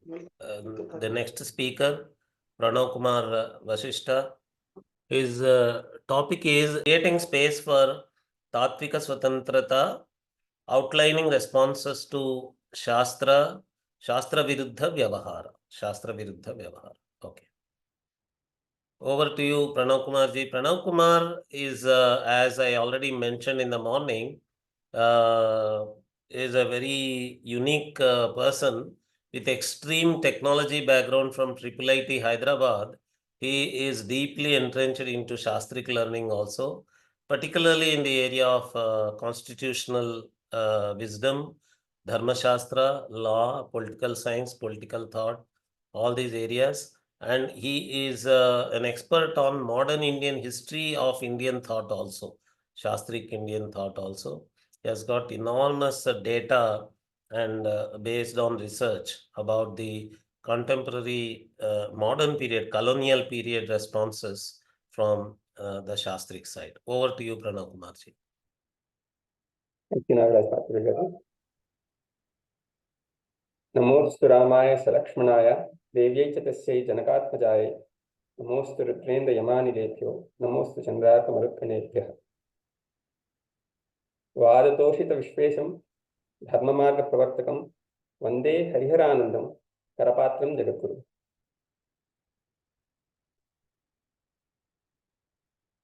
The next speaker, Pranav Kumar Vasishta. His topic is creating space for Tāttvika Svatantra-tā, outlining responses to Śāstra-viruddha Vyavahāra. Śāstra-viruddha Vyavahāra. Okay. Over to you, Pranav Kumar ji. Pranav Kumar is, as I already mentioned in the morning, is a very unique person with extreme technology background from IIIT Hyderabad. He is deeply entrenched into Shastric learning also, particularly in the area of constitutional wisdom, Dharmashastra, law, political science, political thought, all these areas. And he is an expert on modern Indian history of Indian thought also, Shastric Indian thought also. He has got enormous data and based on research about the contemporary modern period, colonial period responses from the Shastric side. Over to you, Pranav Kumarji. Thank you, Nagaraj. Namostu Ramaya Salakshmanaya Devyai Chatasya Janakatmajaya Namostu Rudraendra Yamani Debhyo Namostu Chandraka Marukkanebhyah Vadatoshita Vishvesham Dharmamarga Pravartakam Vande Hariharanandam Karapatram Jagadguru.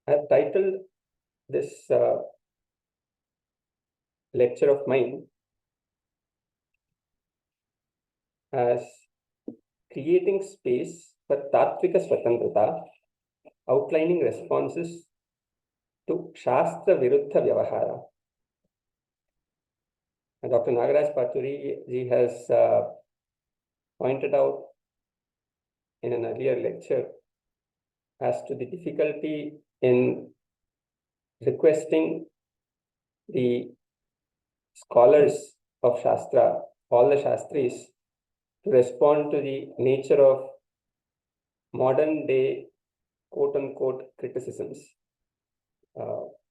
I have titled this lecture of mine as creating space for Tāttvika Svatantra-tā, outlining responses to Śāstra-viruddha Vyavahāra. And Dr. Nagaraj Patturi-ji has pointed out in an earlier lecture as to the difficulty in requesting the scholars of Shastra, all the Shastris, to respond to the nature of modern day quote-unquote criticisms.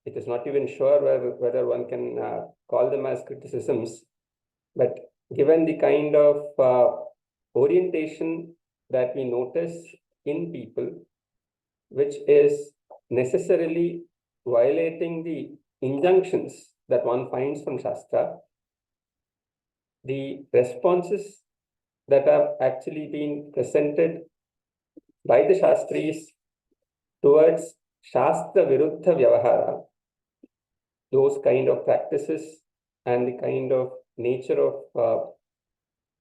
It is not even sure whether one can call them as criticisms, but given the kind of orientation that we notice in people, which is necessarily violating the injunctions that one finds from Shastra, the responses that have actually been presented by the Shastris towards Śāstra-viruddha Vyavahāra, those kind of practices and the kind of nature of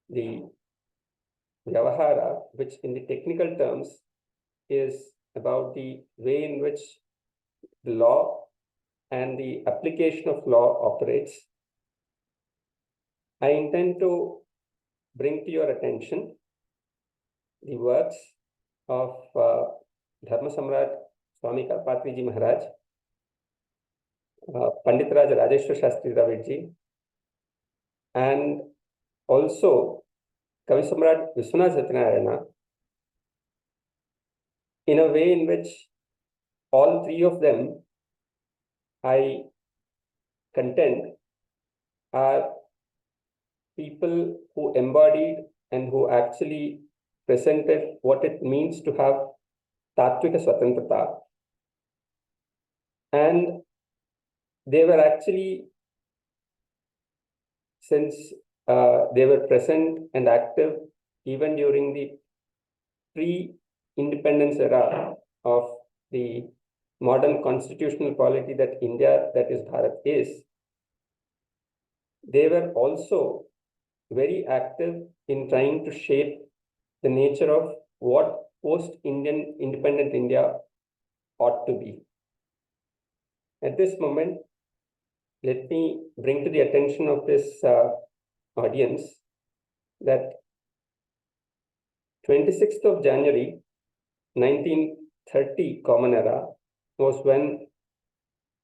the Vyavahāra, which in the technical terms is about the way in which the law and the application of law operates, I intend to bring to your attention the works of Dharmasamrāṭ Svāmī Karapātrī-jī Maharaj, Paṇḍitarāja Rājeśvara Śāstrī Draviḍ, and also Kavisamrāṭ Viśvanātha Satyanārāyaṇa, in a way in which all three of them, I contend, are people who embodied and who actually presented what it means to have Tāttvika Svatantra-tā. And they were actually, since they were present and active even during the pre-independence era of the modern constitutional polity that India, that is Bharat, is, they were also very active in trying to shape the nature of what post-Indian independent India ought to be. At this moment, let me bring to the attention of this audience that 26th of January 1930 Common Era was when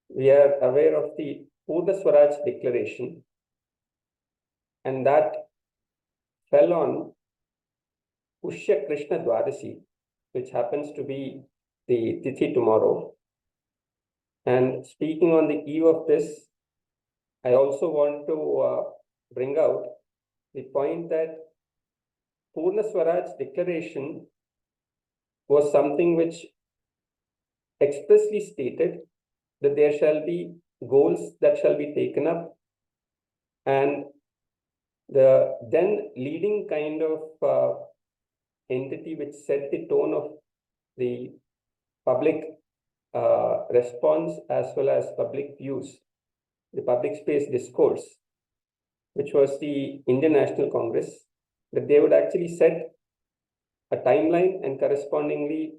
we are aware of the Purna Svarāj declaration, and that fell on Pushya Krishna Dwadasi, which happens to be the Tithi tomorrow. And speaking on the eve of this, I also want to bring out the point that Purna Swaraj declaration was something which expressly stated that there shall be goals that shall be taken up, and the then leading kind of entity which set the tone of the public response as well as public views, the public space discourse, which was the Indian National Congress, that they would actually set a timeline and correspondingly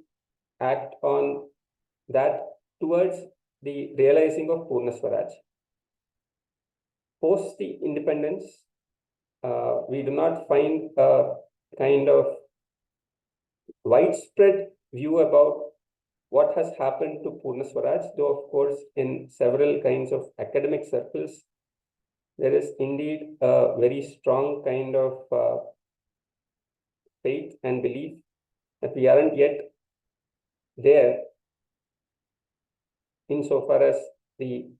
act on that towards the realizing of Purna Swaraj. Post the independence, we do not find a kind of widespread view about what has happened to Purna Swaraj, though of course in several kinds of academic circles, there is indeed a very strong kind of faith and belief that we aren't yet there insofar as the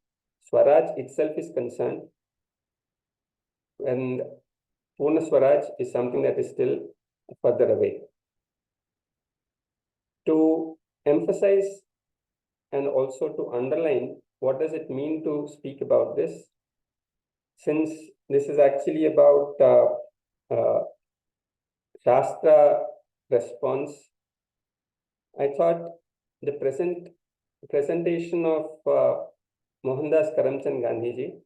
Swaraj itself is concerned, and Purna Swaraj is something that is still further away. To emphasize and also to underline what does it mean to speak about this, since this is actually about Shastra response, I thought the presentation of Mohandas Karamchand Gandhiji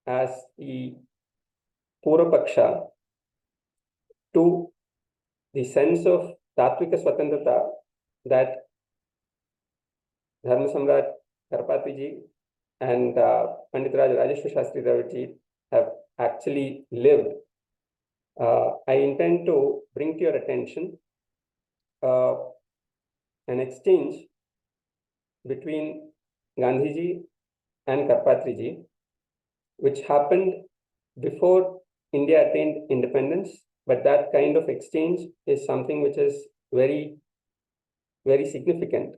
as the Purapaksha to the sense of Tāttvika Svatantra-tā that Dharmasamrāṭ Karapātrī-jī and Paṇḍitarāja Rājeśvara Śāstrī Draviḍ have actually lived. I intend to bring to your attention an exchange between Gandhiji and Karapātrī-jī, which happened before India attained independence, but that kind of exchange is something which is very, very significant.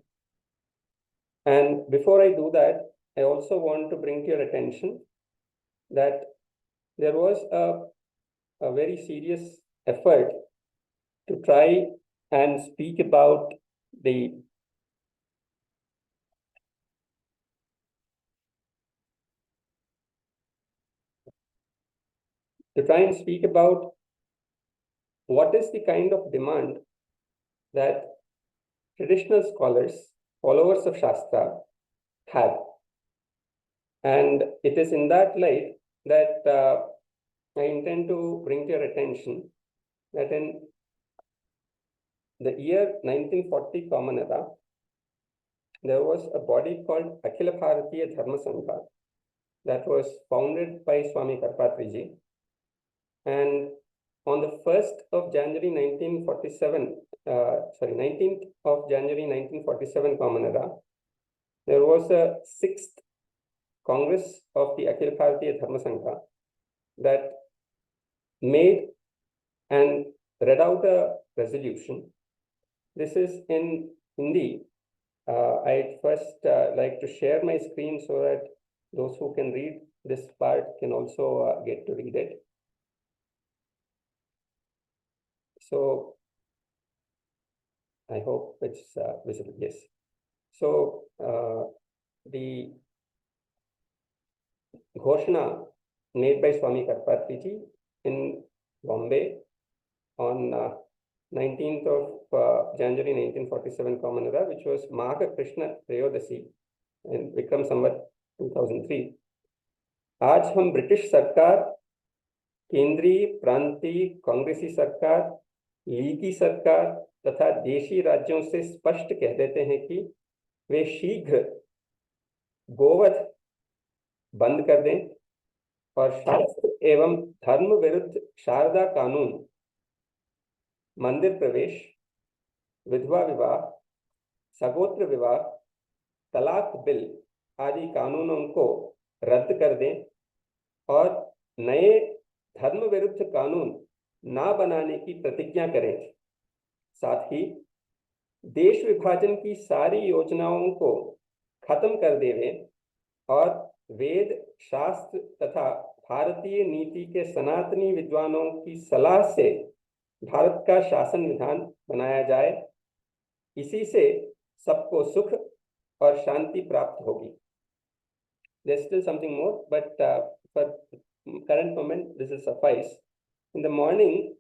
And before I do that, I also want to bring to your attention that there was a very serious effort to try and speak about the what is the kind of demand that traditional scholars, followers of Shastra, had. And it is in that light that I intend to bring to your attention that in the year 1940 Common Era, there was a body called Akhila Bharatiya Dharmasamrāṭ that was founded by Swāmī Karapātrī-jī. And on the 1st of January 1947, 19th of January 1947 Common Era, there was a 6th Congress of the Akhila Bharatiya Dharmasamrāṭ that made and read out a resolution. This is in Hindi. I'd first like to share my screen so that those who can read this part can also get to read it. So I hope it's visible. Yes. So the Ghoshana made by Swāmī Karapātrī-jī in Bombay on 19th of January 1947 Common Era, which was Magha Krishna Trayodasi in Vikram Samvat 2003. आज हम British सरकार, केंद्रीय, प्रांतीय, कांग्रेसी सरकार, लीगी सरकार तथा देशी राज्यों से स्पष्ट कह देते हैं कि वे शीघ्र गोवध बंद कर दें और शास्त्र एवं धर्म विरुद्ध शारदा कानून, मंदिर प्रवेश, विधवा विवाह, सगोत्र विवाह, तलाक बिल आदि कानूनों को रद्द कर दें और नए धर्म विरुद्ध कानून ना बनाने की प्रतिज्ञा करें। साथ ही देश विभाजन की सारी योजनाओं को खत्म कर देवें और वेद, शास्त्र तथा भारतीय नीति के सनातनी विद्वानों की सलाह से भारत का शासन विधान बनाया जाए, इसी से सबको सुख और शांति प्राप्त होगी. There's still something more, but for current moment, this will suffice. In the morning,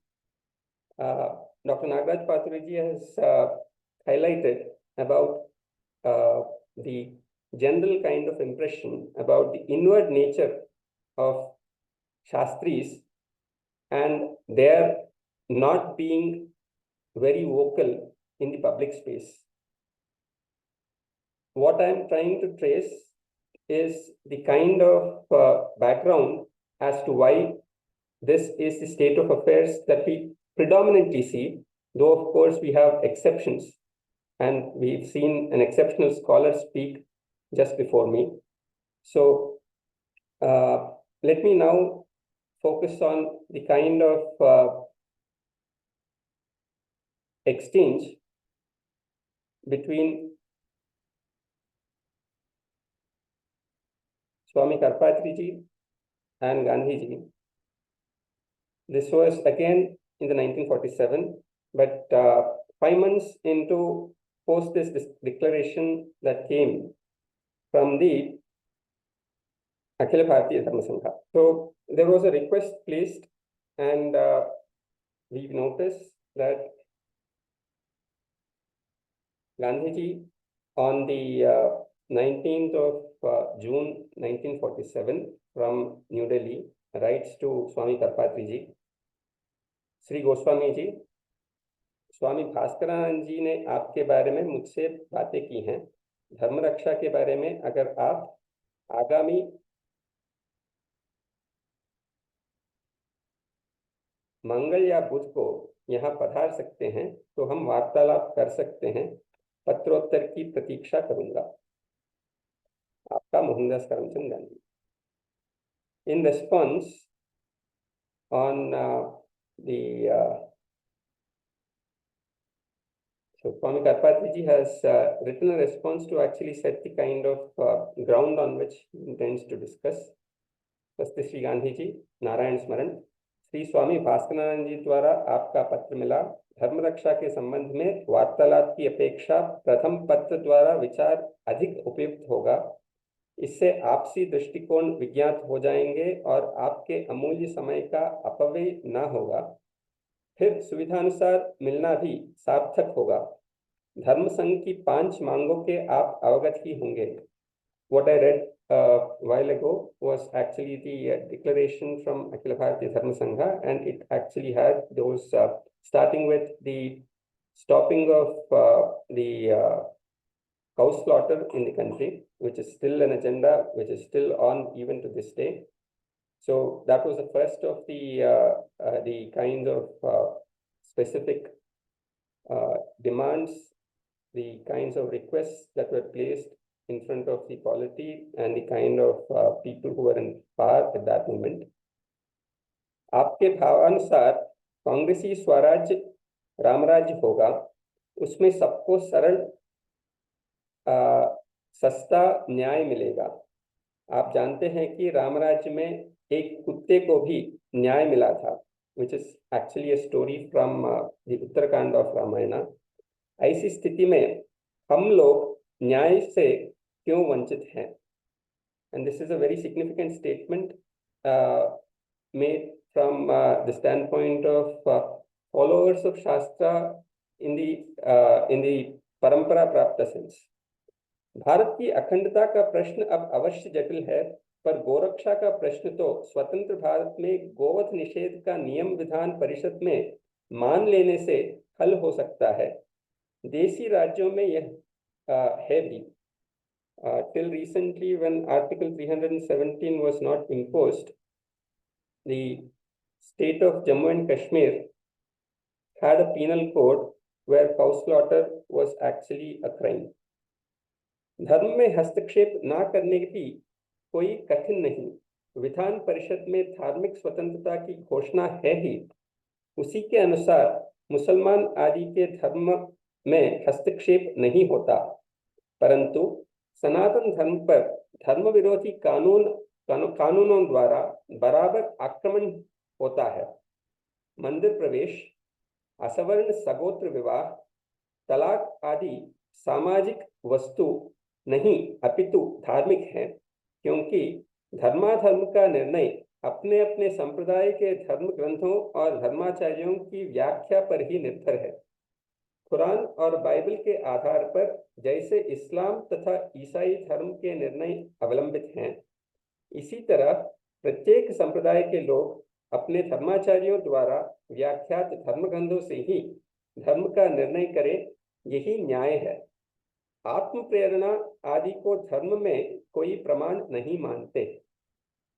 Dr. Nagaraj Patriji has highlighted about the general kind of impression about the inward nature of Shastris and their not being very vocal in the public space. What I'm trying to trace is the kind of background as to why this is the state of affairs that we predominantly see, though of course we have exceptions, and we've seen an exceptional scholar speak just before me. So let me now focus on the kind of exchange between Swāmī Karapātrī-jī and Gandhiji. This was again in the 1947, but 5 months into post this declaration that came from the Akhila Bharatiya Dharmasangha. So there was a request placed, and we've noticed that Gandhiji on the 19th of June 1947 from New Delhi writes to Swāmī Karapātrī-jī, Shri Goswami जी, स्वामी भास्करानंद जी ने आपके बारे में मुझसे बातें की हैं. धर्म रक्षा के बारे में अगर आप आगामी मंगल या बुध को यहाँ पधार सकते हैं तो हम वार्तालाप कर सकते हैं. पत्रोत्तर की प्रतीक्षा करूंगा. आपका Mohandas Karamchand Gandhi. In response, on so Swāmī Karapātrī-jī has written a response to actually set the kind of ground on which he intends to discuss. Swasti Shri Gandhi ji, Narayan स्मरण. श्री स्वामी भास्करानंद जी द्वारा आपका पत्र मिला. धर्म रक्षा के संबंध में वार्तालाप की अपेक्षा प्रथम पत्र द्वारा विचार अधिक उपयुक्त होगा. इससे आपसी दृष्टिकोण विज्ञात हो जाएंगे और आपके अमूल्य समय का अपव्यय न होगा. फिर सुविधानुसार मिलना भी सार्थक होगा. धर्म संघ की 5 मांगों के आप अवगत ही होंगे. What I read a while ago was actually the declaration from Akhila Bharatiya Dharma Sangha, and it actually had those starting with the stopping of the cow slaughter in the country, which is still an agenda which is still on even to this day. So that was the first of the kind of specific demands, the kinds of requests that were placed in front of the polity and the kind of people who were in power at that moment. आपके भावानुसार कांग्रेसी स्वराज्य रामराज्य होगा. उसमें सबको सरल सस्ता न्याय मिलेगा. आप जानते हैं कि रामराज्य में एक कुत्ते को भी न्याय मिला था, which is actually a story from the Uttarkand of Ramayana. ऐसी स्थिति में हम लोग न्याय से क्यों वंचित हैं? And this is a very significant statement made from the standpoint of followers of Shastra in the परंपरा प्राप्त sense. भारत की अखंडता का प्रश्न अब अवश्य जटिल है, पर गोरक्षा का प्रश्न तो स्वतंत्र भारत में गोवध निषेध का नियम विधान परिषद में मान लेने से हल हो सकता है. देशी राज्यों में यह है भी. Till recently, when Article 317 was not imposed, the state of Jammu and Kashmir had a penal code where cow slaughter was actually a crime. धर्म में हस्तक्षेप ना करने की कोई कठिन नहीं. विधान परिषद में धार्मिक स्वतंत्रता की घोषणा है ही. उसी के अनुसार मुसलमान आदि के धर्म में हस्तक्षेप नहीं होता, परंतु सनातन धर्म पर धर्म विरोधी कानूनों द्वारा बराबर आक्रमण होता है. मंदिर प्रवेश, असवर्ण सगोत्र विवाह, तलाक आदि सामाजिक वस्तु नहीं अपितु धार्मिक हैं, क्योंकि धर्माधर्म का निर्णय अपने अपने संप्रदाय के धर्म ग्रंथों और धर्माचार्यों की व्याख्या पर ही निर्भर है। कुरान और बाइबल के आधार पर जैसे इस्लाम तथा ईसाई धर्म के निर्णय अवलंबित हैं, इसी तरह प्रत्येक संप्रदाय के लोग अपने धर्माचार्यों द्वारा व्याख्यात धर्म ग्रंथों से ही धर्म का निर्णय करें, यही न्याय है। आत्म प्रेरणा आदि को धर्म में कोई प्रमाण नहीं मानते।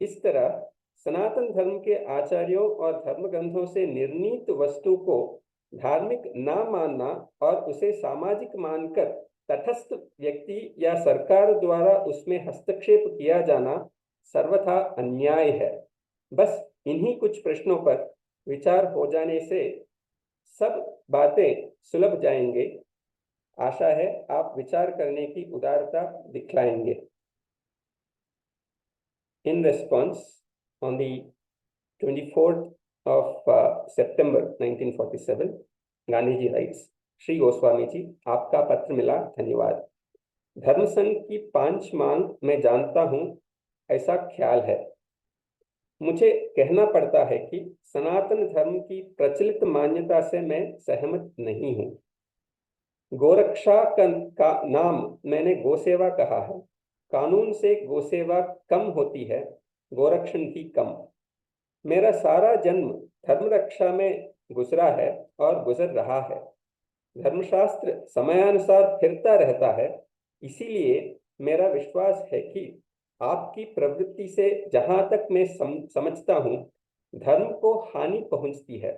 इस तरह सनातन धर्म के आचार्यों और धर्म ग्रंथों से निर्णीत वस्तु को धार्मिक न मानना और उसे सामाजिक मानकर तटस्थ व्यक्ति या सरकार द्वारा उसमें हस्तक्षेप किया जाना सर्वथा अन्याय है। बस इन्हीं कुछ प्रश्नों पर विचार हो जाने से सब बातें सुलझ जाएंगे। आशा है आप विचार करने की उदारता दिखलाएंगे। In response, on the 24th of September 1947, Gandhi ji writes, Shri Goswami ji, आपका पत्र मिला, धन्यवाद। धर्म संघ की 5 मांग मैं जानता हूं, ऐसा ख्याल है। मुझे कहना पड़ता है कि सनातन धर्म की प्रचलित मान्यता से मैं सहमत नहीं हूं। गोरक्षा का नाम मैंने गोसेवा कहा है। कानून से गोसेवा कम होती है, गोरक्षण भी कम। मेरा सारा जन्म धर्म रक्षा में गुजरा है और गुजर रहा है। धर्मशास्त्र समयानुसार फिरता रहता है, इसीलिए मेरा विश्वास है कि आपकी प्रवृत्ति से जहां तक मैं समझता हूं, धर्म को हानि पहुंचती है।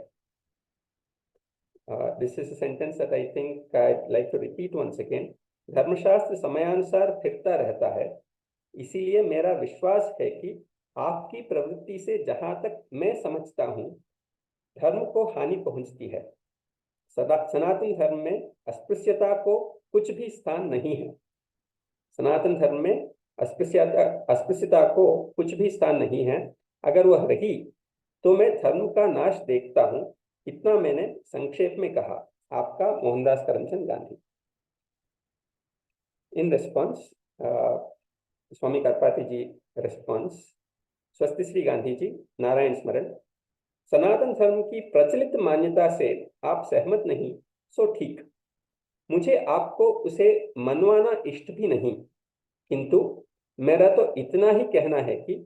This is a sentence that I think I'd like to repeat once again. धर्मशास्त्र समयानुसार फिरता रहता है, इसीलिए मेरा विश्वास है कि आपकी प्रवृत्ति से जहां तक मैं समझता हूं, धर्म को हानि पहुंचती है। सनातन धर्म में अस्पृश्यता को कुछ भी स्थान नहीं है। सनातन धर्म में अस्पृश्यता को कुछ भी स्थान नहीं है। अगर वह रही तो मैं धर्म का नाश देखता हूं। इतना मैंने संक्षेप में कहा। आपका Mohandas Karamchand Gandhi. In response Swami Karpatri ji response. स्वस्ति श्री गांधी जी, नारायण स्मरण। सनातन धर्म की प्रचलित मान्यता से आप सहमत नहीं, सो ठीक। मुझे आपको उसे मनवाना इष्ट भी नहीं, किंतु मेरा तो इतना ही कहना है कि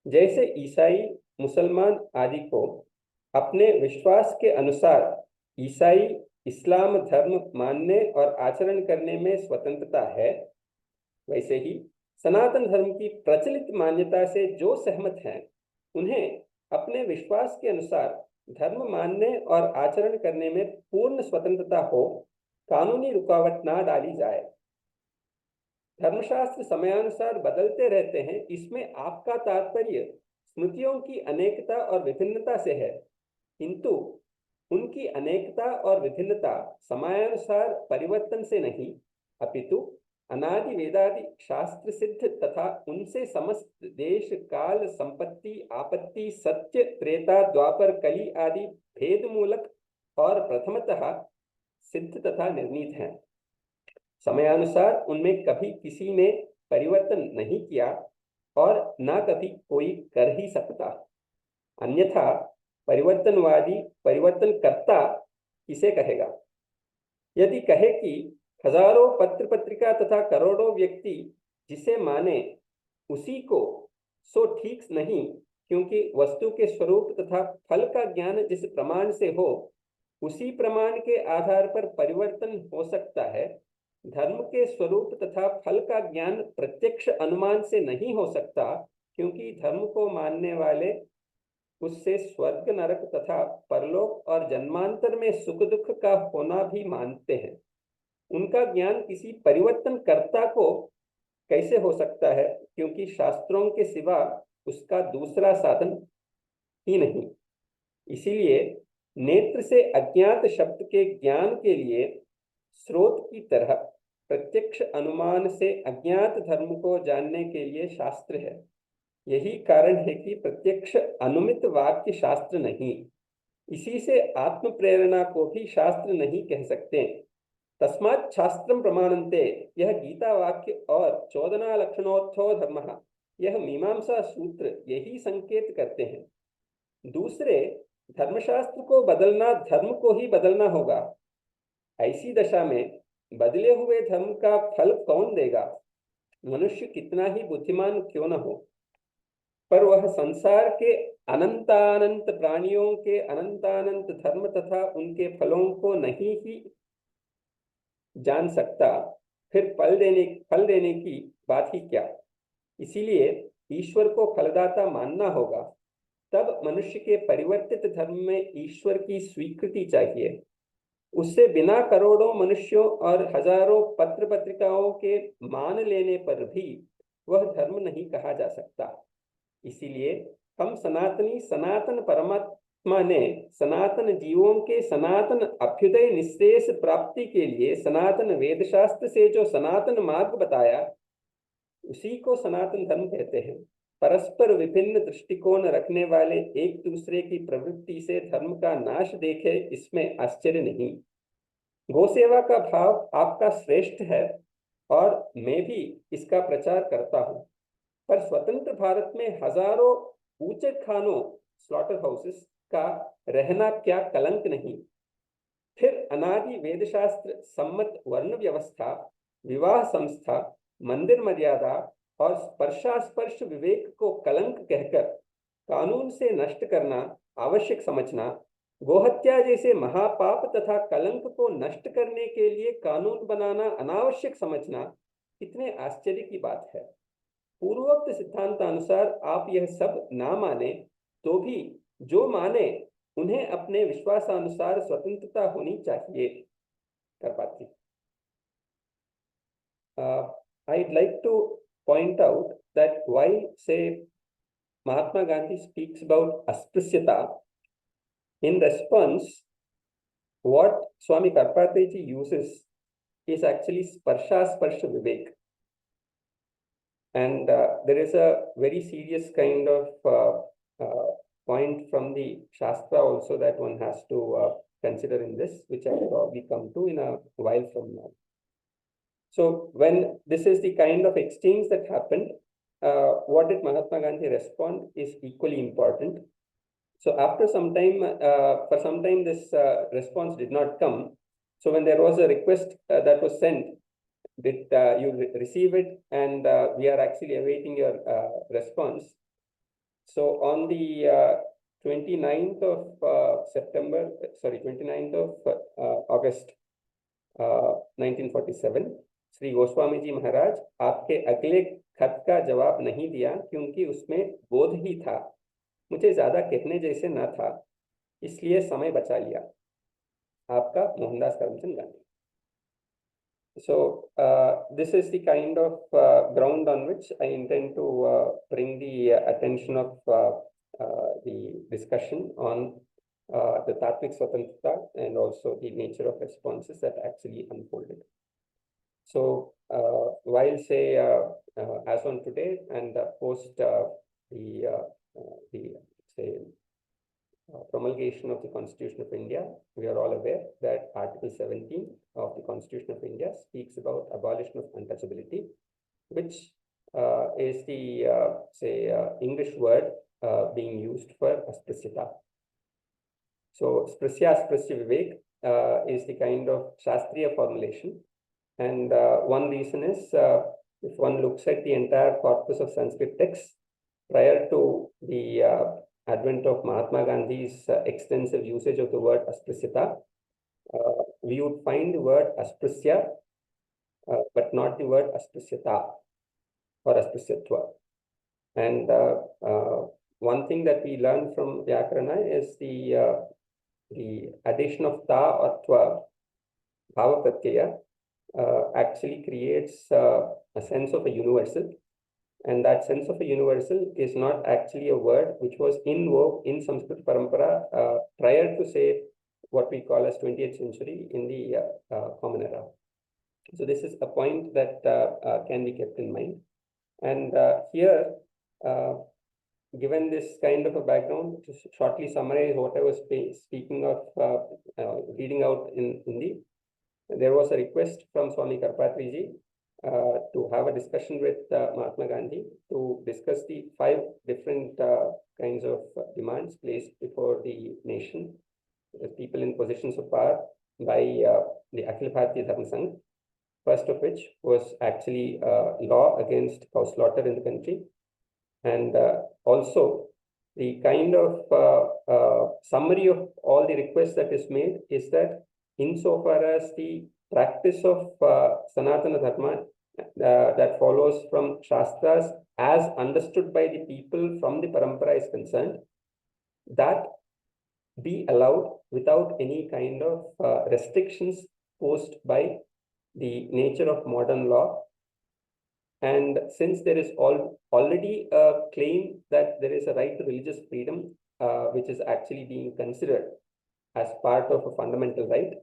जैसे ईसाई मुसलमान आदि को अपने विश्वास के अनुसार ईसाई इस्लाम धर्म मानने और आचरण करने में स्वतंत्रता है, वैसे ही सनातन धर्म की प्रचलित मान्यता से जो सहमत हैं, उन्हें अपने विश्वास के अनुसार धर्म मानने और आचरण करने में पूर्ण स्वतंत्रता हो, कानूनी रुकावट ना डाली जाए। धर्मशास्त्र समयानुसार बदलते रहते हैं, इसमें आपका तात्पर्य स्मृतियों की अनेकता और विभिन्नता से है, किंतु उनकी अनेकता और विभिन्नता समयानुसार परिवर्तन से नहीं, अपितु अनादि वेदादि शास्त्र सिद्ध तथा उनसे समस्त देश काल संपत्ति आपत्ति सत्य त्रेता द्वापर कली आदि भेद मूलक और प्रथमतः सिद्ध तथा निर्णीत हैं। समयानुसार उनमें कभी किसी ने परिवर्तन नहीं किया और न कभी कोई कर ही सकता। अन्यथा परिवर्तनवादी परिवर्तनकर्ता किसे कहेगा? यदि कहे कि हजारों पत्र पत्रिका तथा करोड़ों व्यक्ति जिसे माने उसी को, सो ठीक नहीं, क्योंकि वस्तु के स्वरूप तथा फल का ज्ञान जिस प्रमाण से हो, उसी प्रमाण के आधार पर परिवर्तन हो सकता है। धर्म के स्वरूप तथा फल का ज्ञान प्रत्यक्ष अनुमान से नहीं हो सकता, क्योंकि धर्म को मानने वाले उससे स्वर्ग नरक तथा परलोक और जन्मांतर में सुख दुख का होना भी मानते हैं। उनका ज्ञान किसी परिवर्तन कर्ता को कैसे हो सकता है, क्योंकि शास्त्रों के सिवा उसका दूसरा साधन ही नहीं। इसीलिए नेत्र से अज्ञात शब्द के ज्ञान के लिए स्रोत की तरह प्रत्यक्ष अनुमान से अज्ञात धर्म को जानने के लिए शास्त्र है। यही कारण है कि प्रत्यक्ष अनुमित वाक्य शास्त्र नहीं। इसी से आत्म प्रेरणा को भी शास्त्र नहीं कह सकते। तस्मात् शास्त्रम प्रमाणन्ते, यह गीता वाक्य और 14 लक्षणोत्थो धर्मः, यह मीमांसा सूत्र यही संकेत करते हैं। दूसरे, धर्मशास्त्र को बदलना धर्म को ही बदलना होगा। ऐसी दशा में बदले हुए धर्म का फल कौन देगा? मनुष्य कितना ही बुद्धिमान क्यों न हो, पर वह संसार के अनंतानंत प्राणियों के अनंतानंत धर्म तथा उनके फलों को नहीं ही जान सकता, फिर फल देने की बात ही क्या। इसीलिए ईश्वर को फलदाता मानना होगा। तब मनुष्य के परिवर्तित धर्म में ईश्वर की स्वीकृति चाहिए। उससे बिना करोड़ों मनुष्यों और हजारों पत्र पत्रिकाओं के मान लेने पर भी वह धर्म नहीं कहा जा सकता। इसीलिए हम सनातनी सनातन परमात्मा ने सनातन जीवों के सनातन अभ्युदय निश्रेयस प्राप्ति के लिए सनातन वेद शास्त्र से जो सनातन मार्ग बताया, उसी को सनातन धर्म कहते हैं। परस्पर विभिन्न दृष्टिकोण रखने वाले एक दूसरे की प्रवृत्ति से धर्म का नाश देखे, इसमें आश्चर्य नहीं। गोसेवा का भाव आपका श्रेष्ठ है और मैं भी इसका प्रचार करता हूं, पर स्वतंत्र भारत में हजारों ऊंचे खानों स्लॉटर हाउसेस का रहना क्या कलंक नहीं? फिर अनादि वेदशास्त्र सम्मत वर्ण व्यवस्था, विवाह संस्था, मंदिर मर्यादा और स्पर्शास्पर्श विवेक को कलंक कहकर कानून से नष्ट करना आवश्यक समझना, गोहत्या जैसे महापाप तथा कलंक को नष्ट करने के लिए कानून बनाना अनावश्यक समझना कितने आश्चर्य की बात है। पूर्वोक्त सिद्धांतानुसार आप यह सब ना माने तो भी जो माने उन्हें अपने विश्वासानुसार स्वतंत्रता होनी चाहिए। Karpatri, I'd like to point out that while, say, Mahatma Gandhi speaks about asprasyata, in response, what Swami Karapātrī-jī uses is actually sparsha-sparsha vivek. And there is a very serious kind of point from the Shastra also that one has to consider in this, which I will probably come to in a while from now. So when this is the kind of exchange that happened, what did Mahatma Gandhi respond is equally important. So after some time, for some time, this response did not come. So when there was a request that was sent, did you receive it? And we are actually awaiting your response. So on the 29th of September, sorry, 29th of August 1947, Shri Goswami जी महाराज आपके अगले खत का जवाब नहीं दिया क्योंकि उसमें बोध ही था, मुझे ज्यादा कहने जैसे ना था, इसलिए समय बचा लिया। आपका Mohandas Karamchand Gandhi. So this is the kind of ground on which I intend to bring the attention of the discussion on the Tāttvika Svatantra-tā and also the nature of responses that actually unfolded. So while, say, as on today and post the say promulgation of the Constitution of India, we are all aware that Article 17 of the Constitution of India speaks about abolition of untouchability, which is the say English word being used for asprasyata. So sprasya sprasya vivek is the kind of Shastriya formulation. And one reason is, if one looks at the entire corpus of Sanskrit texts, prior to the advent of Mahatma Gandhi's extensive usage of the word asprasyata, we would find the word asprasya, but not the word asprasyata or asprasyatva. And one thing that we learn from Vyakarana is the addition of ta or tva, bhava pratyaya, actually creates a sense of a universal, and that sense of a universal is not actually a word which was in vogue in Sanskrit Parampara prior to, say, what we call as 20th century in the Common Era. So this is a point that can be kept in mind. And here given this kind of a background, to shortly summarize what I was speaking of, reading out in Hindi, there was a request from Swami Karapātrī-jī to have a discussion with Mahatma Gandhi to discuss the 5 different kinds of demands placed before the nation, the people in positions of power, by the Akhil Bharatiya Dharma Sangh. First of which was actually law against cow slaughter in the country. And also the kind of summary of all the requests that is made is that insofar as the practice of sanātana dharma that follows from Shastras as understood by the people from the parampara is concerned, that be allowed without any kind of restrictions posed by the nature of modern law. And since there is already a claim that there is a right to religious freedom, which is actually being considered as part of a fundamental right,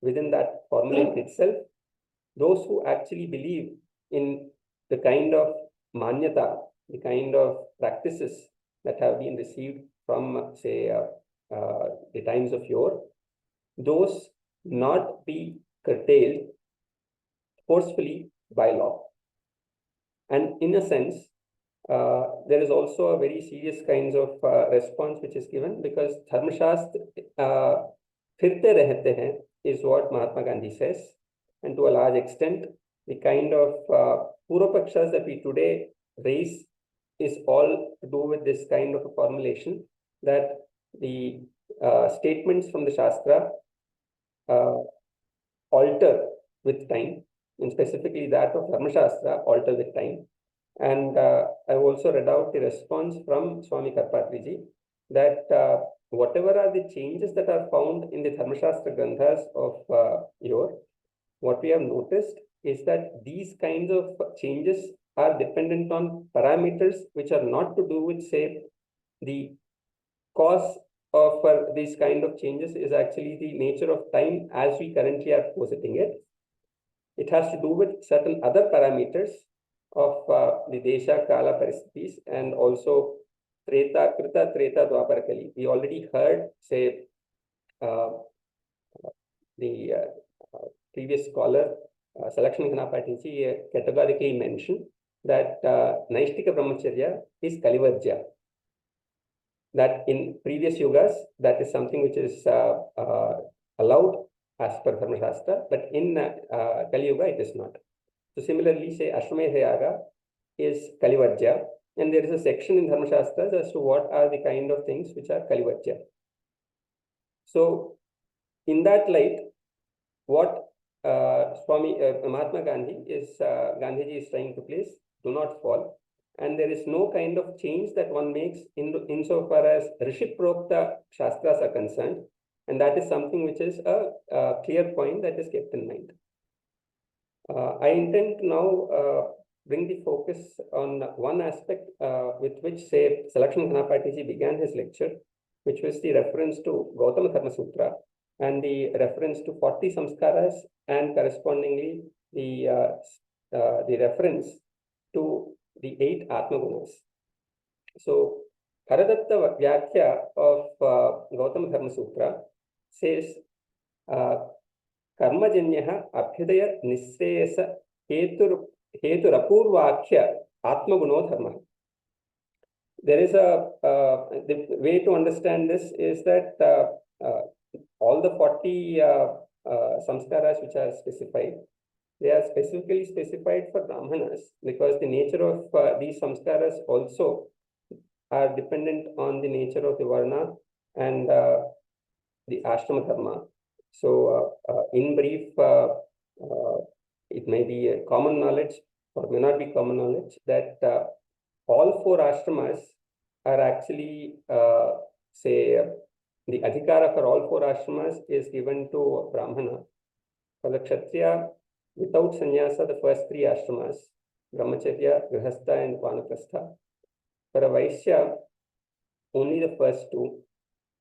within that formula itself, those who actually believe in the kind of manyata, the kind of practices that have been received from, say, the times of yore, those not be curtailed forcefully by law. And in a sense, there is also a very serious kinds of response which is given, because Dharmashastra firte rehte hain is what Mahatma Gandhi says. And to a large extent, the kind of Purvapakshas that we today raise is all to do with this kind of a formulation, that the statements from the Shastra alter with time, and specifically that of Dharmashastra alter with time. And I also read out the response from Swami Karapātrī-jī that whatever are the changes that are found in the Dharmashastra Granthas of yore, what we have noticed is that these kinds of changes are dependent on parameters which are not to do with, say, the cause of these kind of changes is actually the nature of time as we currently are positing it. It has to do with certain other parameters of the Desha, Kala, Paristhithis, and also Treta, Krita, Treta, Dwapara, Kali. We already heard, say, the previous scholar, Salakshana Ganapati-ji, categorically mentioned that Naishtika Brahmacharya is Kalivarjya. That in previous yugas, that is something which is allowed as per Dharmashastra, but in Kali Yuga, it is not. So similarly, say, Ashwamedha Yaga is Kalivarjya, and there is a section in Dharmashastras as to what are the kind of things which are Kalivarjya. So in that light, what Mahatma Gandhi is, Gandhiji is trying to place, do not fall. And there is no kind of change that one makes insofar as Rishi-prokta Shastras are concerned. And that is something which is a clear point that is kept in mind. I intend to now bring the focus on one aspect with which, say, Salakshana Ganapati-ji began his lecture, which was the reference to Gautama Dharma Sutra and the reference to 40 samskaras, and correspondingly the reference to the 8 Atmagunas. So, Haradatta Vyakhya of Gautama Dharma Sutra says, Karmajanyaha Abhyudaya Nisreyasa Heturapurvakhya Atmaguno Dharma. There is the way to understand this is that all the 40 samskaras which are specified, they are specifically specified for Brahmanas, because the nature of these samskaras also are dependent on the nature of the Varna and the Ashrama Dharma. So, in brief, it may be a common knowledge or may not be common knowledge that all 4 ashramas are actually, say, the adhikara for all 4 ashramas is given to Brahmana. For the Kshatriya, without sannyasa, the first 3 ashramas, Brahmacharya, Grihastha, and Vanaprastha. For a Vaishya, only the first 2,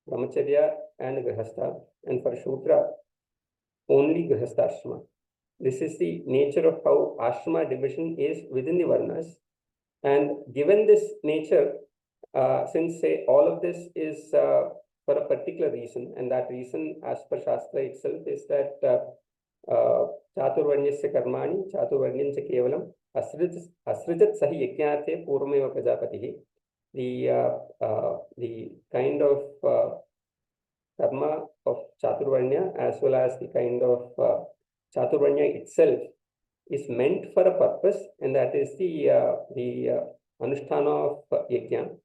Brahmacharya and Grihastha, and for Shudra, only Grihastha ashrama. This is the nature of how ashrama division is within the Varnas. And given this nature, since say all of this is for a particular reason, and that reason as per Shastra itself is that Chaturvarnyasya karmani Chaturvarnyasya kevalam asrijat sahi yajñāte purvameva prajapatihi. The kind of karma of Chaturvarnya as well as the kind of Chaturvarnya itself is meant for a purpose, and that is the anusthana of yajna.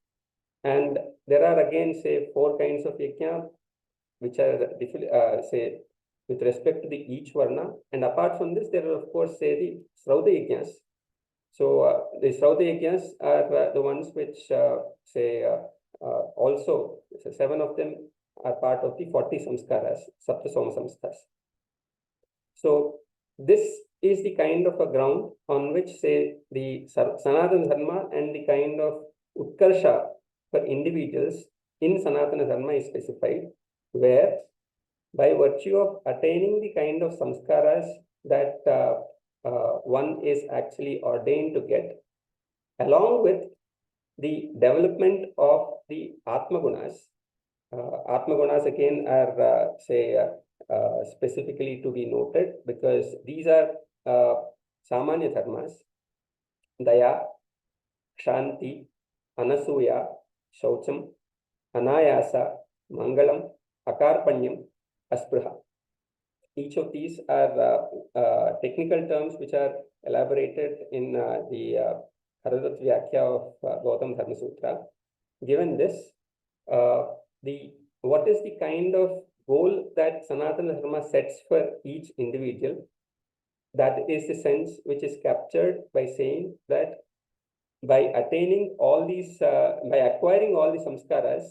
And there are again say 4 kinds of yajna which are say with respect to the each varna, and apart from this there are of course say the Srauta yajnas. So the Srauta yajnas are the ones which say also 7 of them are part of the 40 samskaras, Sapta Soma samskaras. So this is the kind of a ground on which say the Sanatana Dharma and the kind of Utkarsha for individuals in Sanatana Dharma is specified, where by virtue of attaining the kind of samskaras that one is actually ordained to get, along with the development of the Atma Gunas. Atma Gunas again are specifically to be noted because these are Samanya Dharmas: Daya, Shanti, Anasuya, Shaucham, Anayasa, Mangalam, Akarpanyam, Aspruha. Each of these are technical terms which are elaborated in the Haradat Vyakhya of Gautam Dharma Sutra. Given this, what is the kind of goal that Sanatana Dharma sets for each individual? That is the sense which is captured by saying that by attaining all these, by acquiring all the samskaras,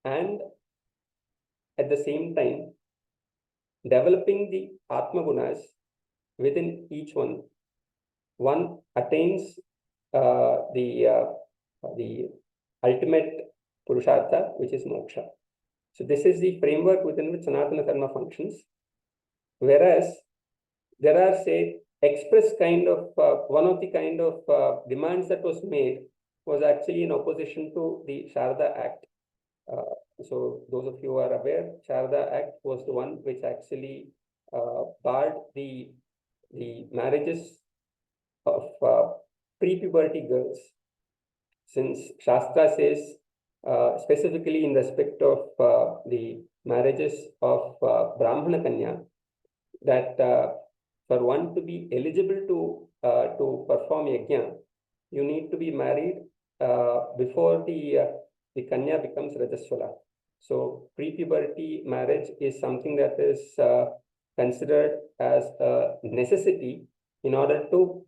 and at the same time developing the Atma Gunas within each one, one attains the ultimate Purushartha, which is moksha. So this is the framework within which Sanatana Dharma functions. Whereas there are, say, express kind of, one of the kind of demands that was made was actually in opposition to the Sharda Act. So those of you who are aware, Sharda Act was the one which actually barred the marriages of pre-puberty girls. Since Shastra says, specifically in respect of the marriages of Brahmana Kanya, that for one to be eligible to perform yajna, you need to be married before the Kanya becomes Rajaswala. So pre-puberty marriage is something that is considered as a necessity in order to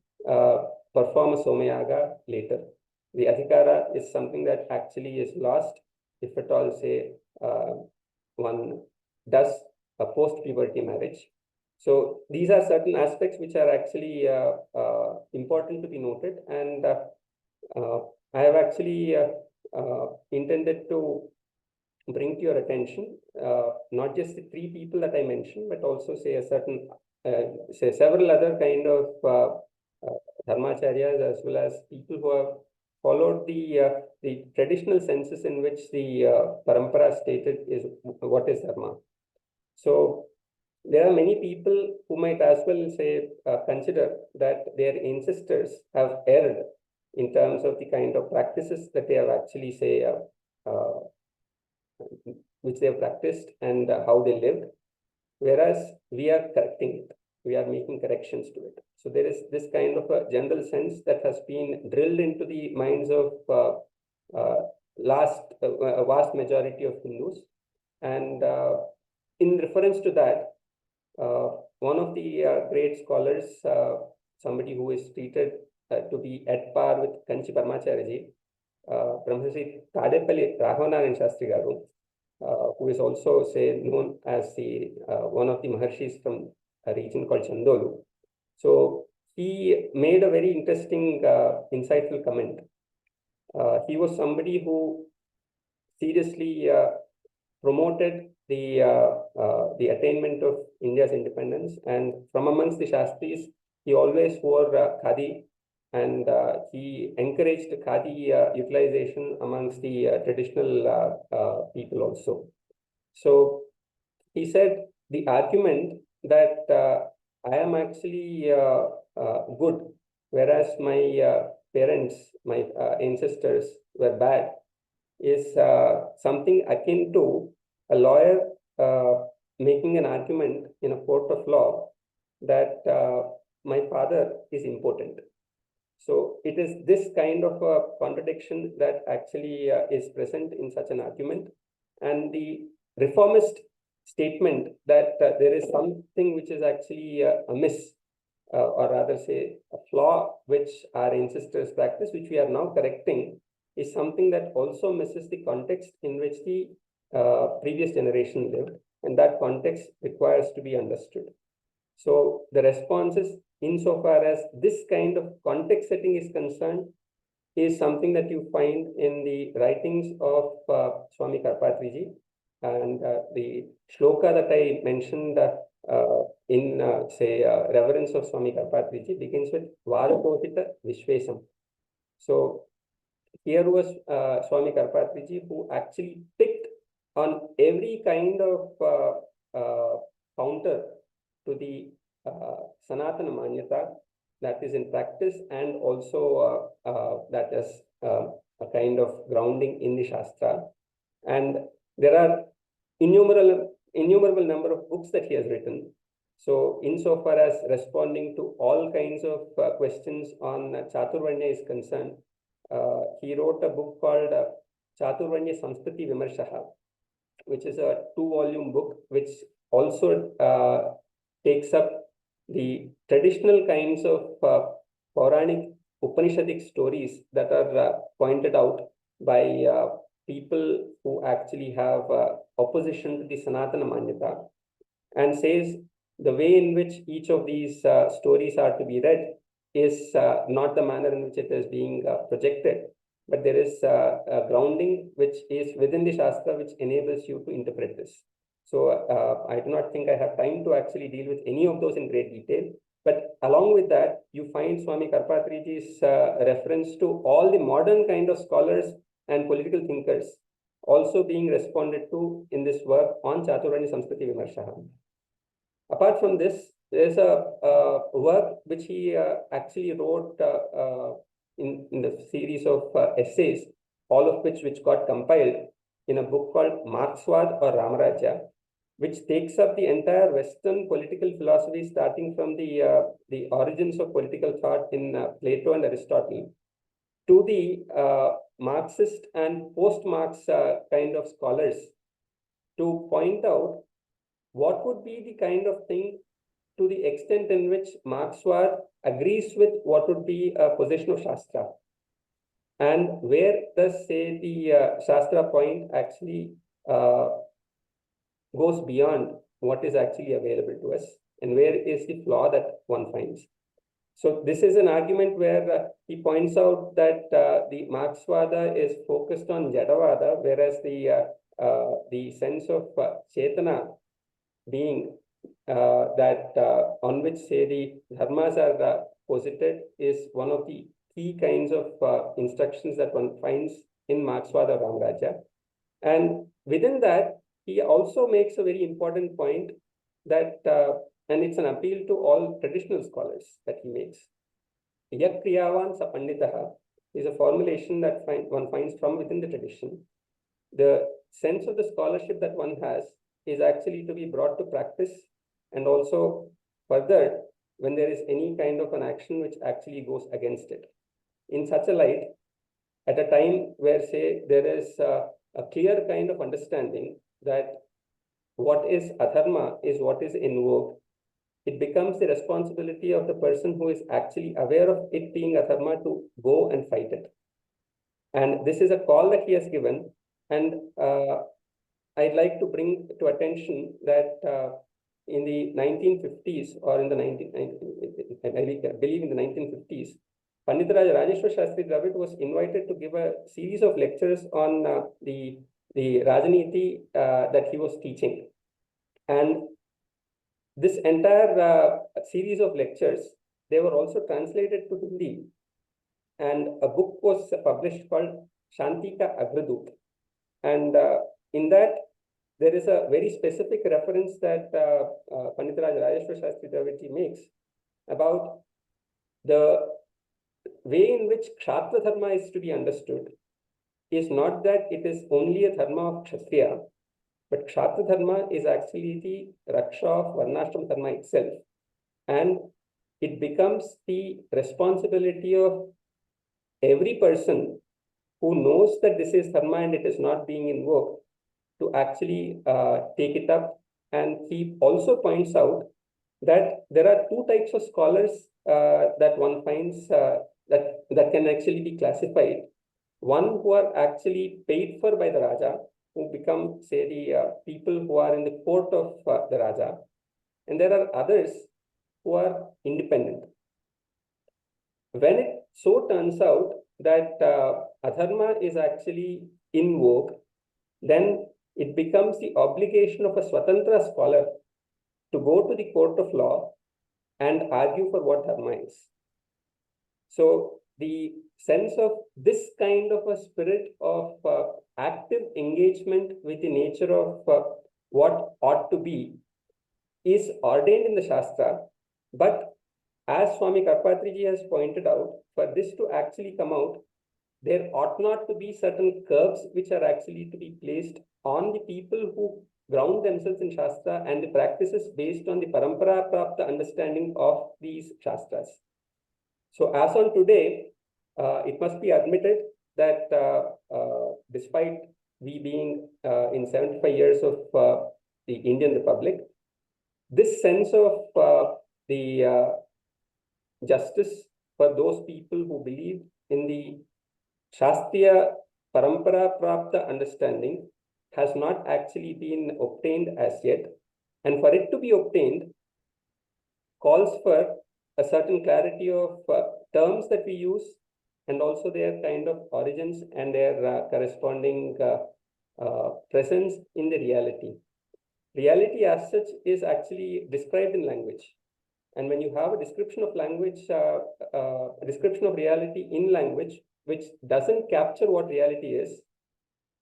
perform a Somayaga later. The Adhikara is something that actually is lost if at all, say, one does a post-puberty marriage. So these are certain aspects which are actually important to be noted, and I have actually intended to bring to your attention not just the 3 people that I mentioned, but also say a certain, say several other kind of dharmacharyas, as well as people who have followed the traditional senses in which the parampara stated is what is dharma. So there are many people who might as well say consider that their ancestors have erred in terms of the kind of practices that they have actually say which they have practiced and how they lived, whereas we are correcting it. We are making corrections to it. So there is this kind of a general sense that has been drilled into the minds of a vast majority of Hindus. And in reference to that, one of the great scholars, somebody who is treated to be at par with Kanchi Paramacharya-ji, Brahmasi Tadepalli Raghavanarayan Shastri Garu, who is also say known as the one of the Maharshis from a region called Chandolu. So he made a very interesting, insightful comment. He was somebody who seriously promoted the attainment of India's independence, and from amongst the Shastris, he always wore khadi and he encouraged khadi utilization amongst the traditional people also. So he said the argument that I am actually good, whereas my parents, my ancestors were bad, is something akin to a lawyer making an argument in a court of law that my father is impotent. So it is this kind of a contradiction that actually is present in such an argument. And the reformist statement that there is something which is actually amiss, or rather say a flaw which our ancestors practice, which we are now correcting, is something that also misses the context in which the previous generation lived, and that context requires to be understood. So the response is, insofar as this kind of context setting is concerned, is something that you find in the writings of Swami Karapātrī-jī, and the shloka that I mentioned in reverence of Swami Karapātrī-jī begins with Vāratotita Vishvesam. So here was Swami Karapātrī-jī, who actually picked on every kind of counter to the sanātana manyata that is in practice, and also that is a kind of grounding in the Shastra. And there are innumerable number of books that he has written. So insofar as responding to all kinds of questions on Chaturvanya is concerned, he wrote a book called Chaturvanya Samskruti Vimarshaha, which is a 2-volume book, which also takes up the traditional kinds of Puranic Upanishadic stories that are pointed out by people who actually have opposition to the Sanatana Manyata, and says the way in which each of these stories are to be read is not the manner in which it is being projected, but there is a grounding which is within the Shastra which enables you to interpret this. So I do not think I have time to actually deal with any of those in great detail. But along with that, you find Swami Karapātrī-jī's reference to all the modern kind of scholars and political thinkers also being responded to in this work on Chaturvanya Samskruti Vimarshaha. Apart from this, there is a work which he actually wrote in the series of essays, all of which got compiled in a book called Marxwad or Ramarajya, which takes up the entire Western political philosophy, starting from the origins of political thought in Plato and Aristotle, to the Marxist and post-Marx kind of scholars, to point out what would be the kind of thing, to the extent in which Marxwad agrees with what would be a position of Shastra, and where does, say, the Shastra point actually goes beyond what is actually available to us, and where is the flaw that one finds. So this is an argument where he points out that the Marxvada is focused on Jadavada, whereas the sense of Chetana being that on which, say, the dharmas are posited, is one of the key kinds of instructions that one finds in Marxvada Ramarajya. And within that, he also makes a very important point that, and it's an appeal to all traditional scholars that he makes. Yak kriyavan sa panditaha is a formulation that one finds from within the tradition. The sense of the scholarship that one has is actually to be brought to practice, and also further when there is any kind of an action which actually goes against it. In such a light, at a time where, say, there is a clear kind of understanding that what is adharma is what is in vogue, it becomes the responsibility of the person who is actually aware of it being adharma to go and fight it. And this is a call that he has given. And I'd like to bring to attention that in the 1950s, or in the I believe in the 1950s, Paṇḍitarāja Rājeśvara Śāstrī Draviḍ was invited to give a series of lectures on the Rajaniti that he was teaching. And this entire series of lectures, they were also translated to Hindi. and a book was published called Śāstra-viruddha. And in that, there is a very specific reference that Paṇḍitarāja Rājeśvara Śāstrī Draviḍ makes about the way in which Kshatriya dharma is to be understood is not that it is only a dharma of Kshatriya, but Kshatriya dharma is actually the Raksha of Varnashram dharma itself. And it becomes the responsibility of every person who knows that this is dharma and it is not being invoked to actually take it up. And he also points out that there are two types of scholars that one finds that can actually be classified. One who are actually paid for by the Raja, who become, say, the people who are in the court of the Raja. And there are others who are independent. When it so turns out that adharma is actually in vogue, then it becomes the obligation of a Swatantra scholar to go to the court of law and argue for what dharma is. So the sense of this kind of a spirit of active engagement with the nature of what ought to be is ordained in the Shastra. But as Swami Karapātrī-jī has pointed out, for this to actually come out, there ought not to be certain curbs which are actually to be placed on the people who ground themselves in Shastra and the practices based on the parampara prapta understanding of these Shastras. So as on today, it must be admitted that despite we being in 75 years of the Indian Republic, this sense of the justice for those people who believe in the Shastriya Parampara Prapta understanding has not actually been obtained as yet. And for it to be obtained calls for a certain clarity of terms that we use and also their kind of origins and their corresponding presence in the reality. Reality as such is actually described in language. And when you have a description of language, a description of reality in language, which doesn't capture what reality is,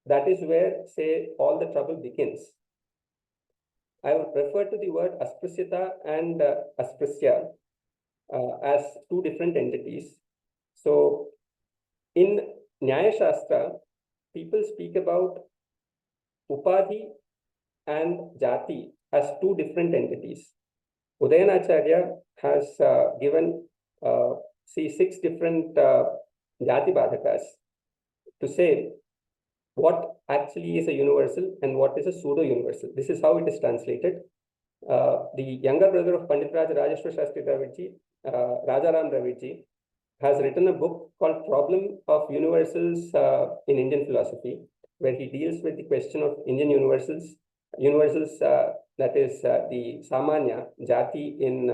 that is where, say, all the trouble begins. I would refer to the word asprasyata and asprasya as two different entities. So in Nyaya Shastra, people speak about upadhi and jati as two different entities. Udayanacharya has given 6 different jati badhakas to say what actually is a universal and what is a pseudo-universal. This is how it is translated. The younger brother of Paṇḍitarāja Rājeśvara Śāstrī Draviḍ, Rajaram Draviḍ, has written a book called Problem of Universals in Indian Philosophy, where he deals with the question of Indian universals, that is the Samanya, Jati in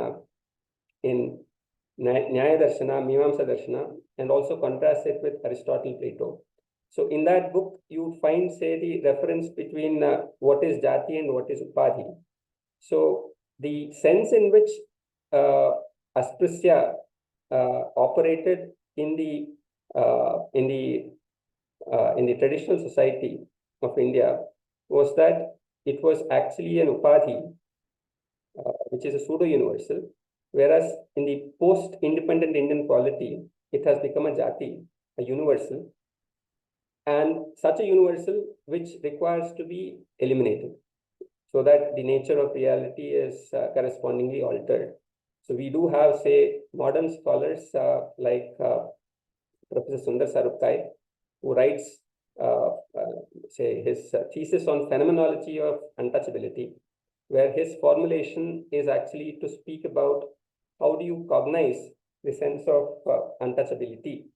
Nyaya Darshana, Mimamsa Darshana, and also contrasts it with Aristotle, Plato. So in that book, you find, say, the reference between what is Jati and what is Upadhi. So the sense in which asprasya operated in the traditional society of India was that it was actually an upadhi, which is a pseudo-universal, whereas in the post-independent Indian polity, it has become a jati, a universal, and such a universal which requires to be eliminated so that the nature of reality is correspondingly altered. So we do have, say, modern scholars like Professor Sundar Sarukkai, who writes, say, his thesis on phenomenology of untouchability, where his formulation is actually to speak about how do you cognize the sense of untouchability.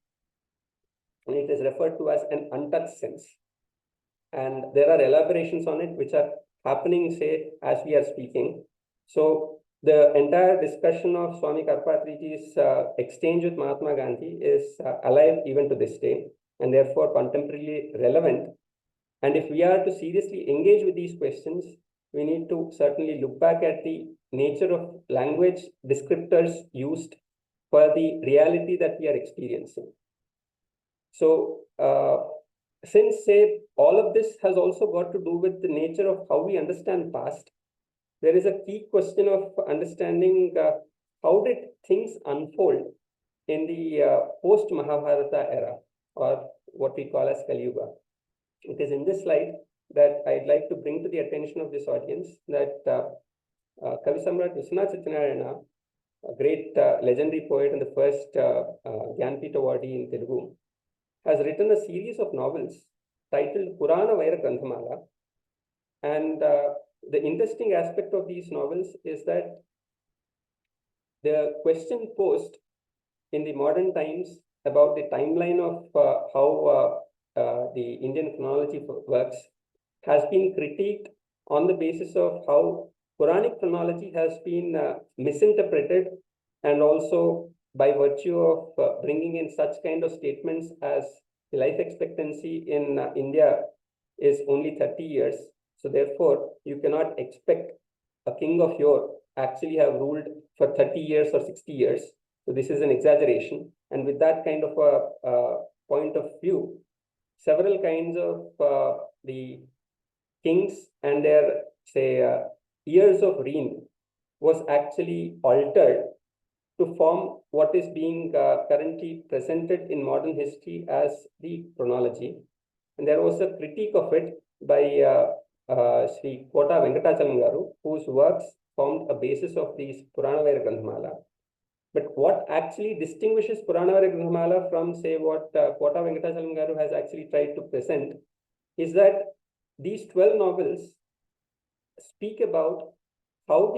And it is referred to as an untouched sense. And there are elaborations on it which are happening, say, as we are speaking. So the entire discussion of Swami Karapātrī-jī's exchange with Mahatma Gandhi is alive even to this day, and therefore contemporarily relevant. And if we are to seriously engage with these questions, we need to certainly look back at the nature of language descriptors used for the reality that we are experiencing. So since, say, all of this has also got to do with the nature of how we understand past, there is a key question of understanding how did things unfold in the post-Mahabharata era, or what we call as Kali Yuga. It is in this slide that I'd like to bring to the attention of this audience that Kavisamrāṭ Viśvanātha Satyanārāyaṇa, a great legendary poet and the first Jnanpīṭa awardee in Telugu, has written a series of novels titled Purana-Vaira Granthamala. And the interesting aspect of these novels is that the question posed in the modern times about the timeline of how the Indian chronology works has been critiqued on the basis of how Puranic chronology has been misinterpreted, and also by virtue of bringing in such kind of statements as the life expectancy in India is only 30 years. So therefore, you cannot expect a king of yore actually have ruled for 30 years or 60 years. So this is an exaggeration. And with that kind of a point of view, several kinds of the kings and their, say, years of reign was actually altered to form what is being currently presented in modern history as the chronology. And there was a critique of it by Sri Kota Venkatachalam Garu, whose works formed a basis of these Purana-Vaira Granthamala. But what actually distinguishes Purana-Vaira Granthamala from, say, what Kota Venkatachalam Garu has actually tried to present is that these 12 novels speak about how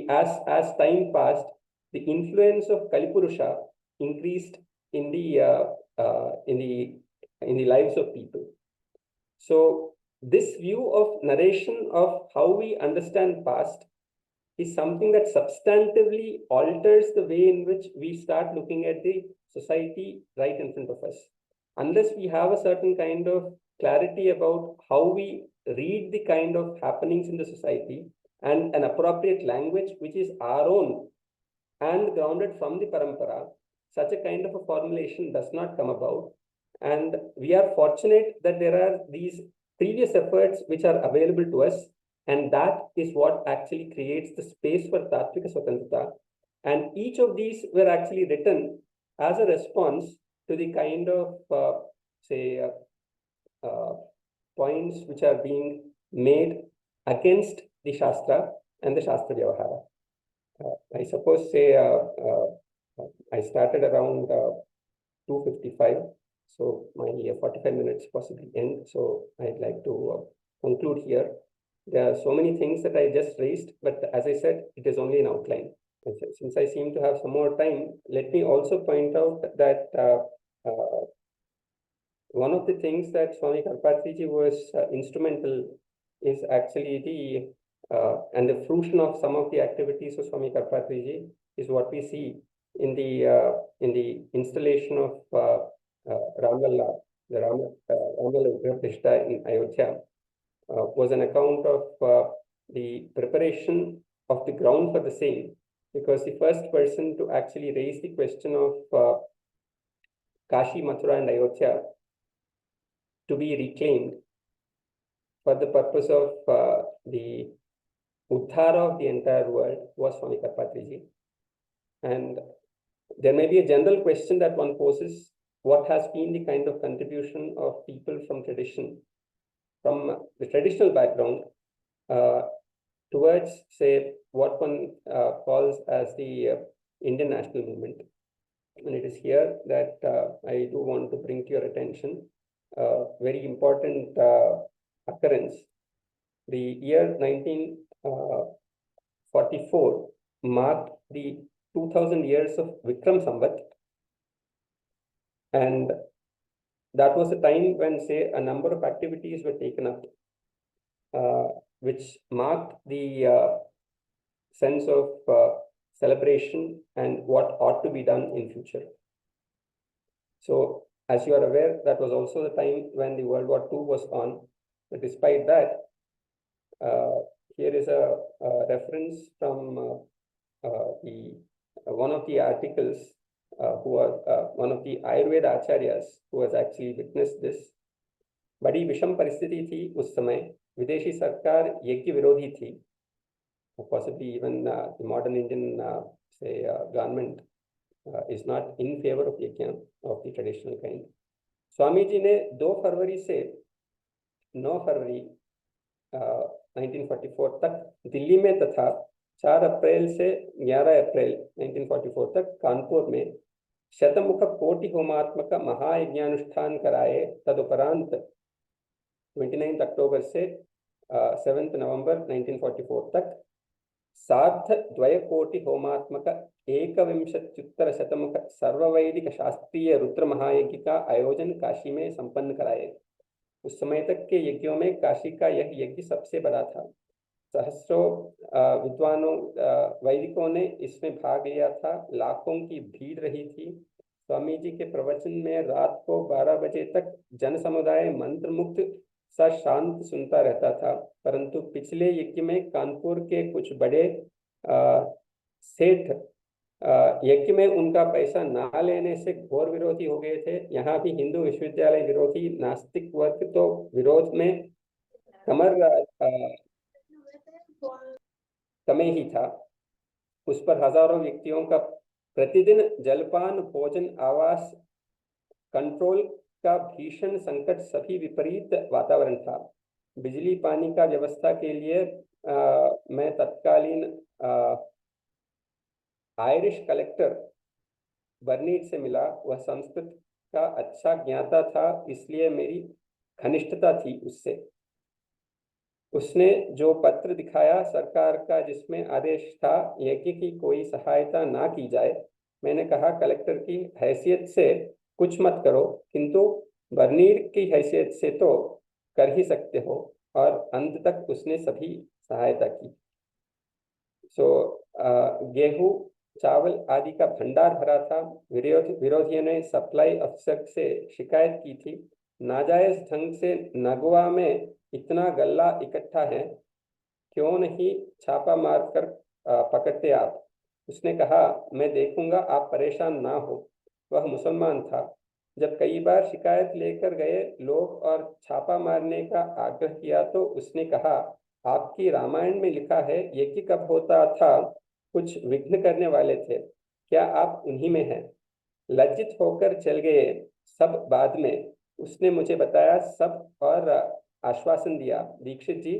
as time passed, the influence of Kalipurusha increased in the lives of people. So this view of narration of how we understand past is something that substantively alters the way in which we start looking at the society right in front of us. Unless we have a certain kind of clarity about how we read the kind of happenings in the society, and an appropriate language which is our own and grounded from the parampara, such a kind of a formulation does not come about. And we are fortunate that there are these previous efforts which are available to us, and that is what actually creates the space for Tāttvika Svatantra-tā. And each of these were actually written as a response to the kind of, points which are being made against the Shastra and the Śāstra-viruddha. I suppose, say, I started around 2:55, so my 45 minutes possibly end. So I'd like to conclude here. There are so many things that I just raised, but as I said, it is only an outline. And since I seem to have some more time, let me also point out that one of the things that Swāmī Karapātrī-jī was instrumental is actually the and the fruition of some of the activities of Swāmī Karapātrī-jī is what we see in the installation of Ramlalla, the Ramlalla Vigraha in Ayodhya, was an account of the preparation of the ground for the same, because the first person to actually raise the question of Kashi, Mathura and Ayodhya to be reclaimed for the purpose of the Uddhara of the entire world was Swāmī Karapātrī-jī. And there may be a general question that one poses: what has been the kind of contribution of people from tradition, from the traditional background, towards, say, what one calls as the Indian national movement? And it is here that I do want to bring to your attention a very important occurrence. The year 1944 marked the 2000 years of Vikram Samvat, and that was a time when, say, a number of activities were taken up, which marked the sense of celebration and what ought to be done in future. So, as you are aware, that was also the time when the World War II was on. But despite that, here is a reference from one of the articles who was one of the Ayurveda acharyas who has actually witnessed this. बड़ी विषम परिस्थिति थी उस समय, विदेशी सरकार यज्ञ विरोधी थी, possibly even the modern Indian government is not in favor of yajna of the traditional kind. Swami ji ने 2 फरवरी से 9 फरवरी 1944 तक दिल्ली में तथा 4 अप्रैल से 11 अप्रैल 1944 तक कानपुर में शतमुख कोटि होमात्मक महायज्ञानुष्ठान कराए। तदुपरांत 29 अक्टूबर से 7 नवंबर 1944 तक सार्ध द्वयकोटि होमात्मक 21 शतमुख सर्ववैदिक शास्त्रीय रुद्र महायज्ञ का आयोजन काशी में संपन्न कराए। उस समय तक के यज्ञों में काशी का यह यज्ञ सबसे बड़ा था। सहस्रों विद्वानों वैदिकों ने इसमें भाग लिया था। लाखों की भीड़ रही थी। स्वामी जी के प्रवचन में रात को 12 बजे तक जन समुदाय मंत्रमुग्ध सा शांत सुनता रहता था। परंतु पिछले यज्ञ में कानपुर के कुछ बड़े सेठ यज्ञ में उनका पैसा ना लेने से घोर विरोधी हो गए थे। यहाँ भी हिंदू विश्वविद्यालय विरोधी नास्तिक वर्ग तो विरोध में कमे ही था। उस पर हजारों व्यक्तियों का प्रतिदिन जलपान, भोजन, आवास, कंट्रोल का भीषण संकट, सभी विपरीत वातावरण था। बिजली पानी का व्यवस्था के लिए मैं तत्कालीन आयरिश कलेक्टर बर्नीट से मिला। वह संस्कृत का अच्छा ज्ञाता था, इसलिए मेरी घनिष्ठता थी उससे। उसने जो पत्र दिखाया सरकार का, जिसमें आदेश था यज्ञ की कोई सहायता ना की जाए। मैंने कहा कलेक्टर की हैसियत से कुछ मत करो, किंतु बर्नीट की हैसियत से तो कर ही सकते हो। और अंत तक उसने सभी सहायता की। गेहूं, चावल आदि का भंडार भरा था। विरोधियों ने सप्लाई अफसर से शिकायत की थी, नाजायज ढंग से नगवा में इतना गल्ला इकट्ठा है, क्यों नहीं छापा मारकर पकड़ते आप। उसने कहा मैं देखूंगा, आप परेशान ना हो। वह मुसलमान था। जब कई बार शिकायत लेकर गए लोग और छापा मारने का आग्रह किया तो उसने कहा आपकी रामायण में लिखा है यज्ञ कब होता था, कुछ विघ्न करने वाले थे, क्या आप उन्हीं में हैं। लज्जित होकर चल गए सब। बाद में उसने मुझे बताया सब और आश्वासन दिया, दीक्षित जी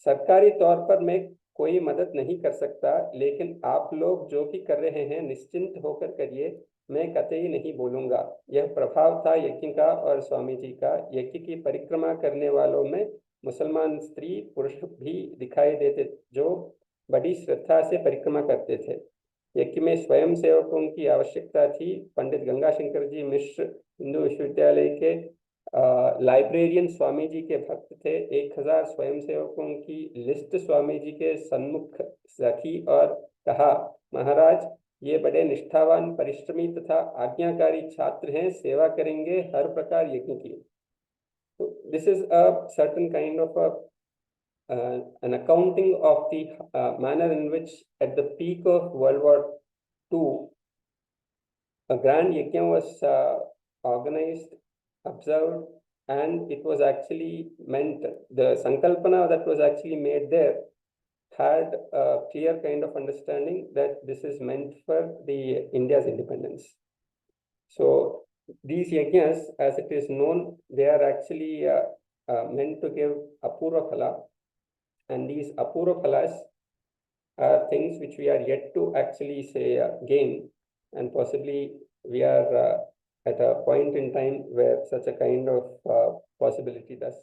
सरकारी तौर पर मैं कोई मदद नहीं कर सकता, लेकिन आप लोग जो भी कर रहे हैं निश्चिंत होकर करिए, मैं कतई नहीं बोलूंगा। यह प्रभाव था यज्ञ का और स्वामी जी का। यज्ञ की परिक्रमा करने वालों में मुसलमान स्त्री पुरुष भी दिखाई देते, जो बड़ी श्रद्धा से परिक्रमा करते थे। यज्ञ में स्वयं सेवकों की आवश्यकता थी। पंडित गंगाशंकर जी मिश्र हिंदू विश्वविद्यालय के लाइब्रेरियन स्वामी जी के भक्त थे। 1000 स्वयंसेवकों की लिस्ट स्वामी जी के सन्मुख रखी और कहा महाराज ये बड़े निष्ठावान, परिश्रमी तथा आज्ञाकारी छात्र हैं, सेवा करेंगे हर प्रकार यज्ञ की। तो this is a certain kind of an accounting of the manner in which at the peak of World War II a grand yajna was organized, observed, and it was actually meant, the sankalpana that was actually made there had a clear kind of understanding that this is meant for the India's independence. So these yajnas, as it is known, they are actually meant to give apurva phala, and these apurva phalas are things which we are yet to actually say gain, and possibly we are at a point in time where such a kind of possibility does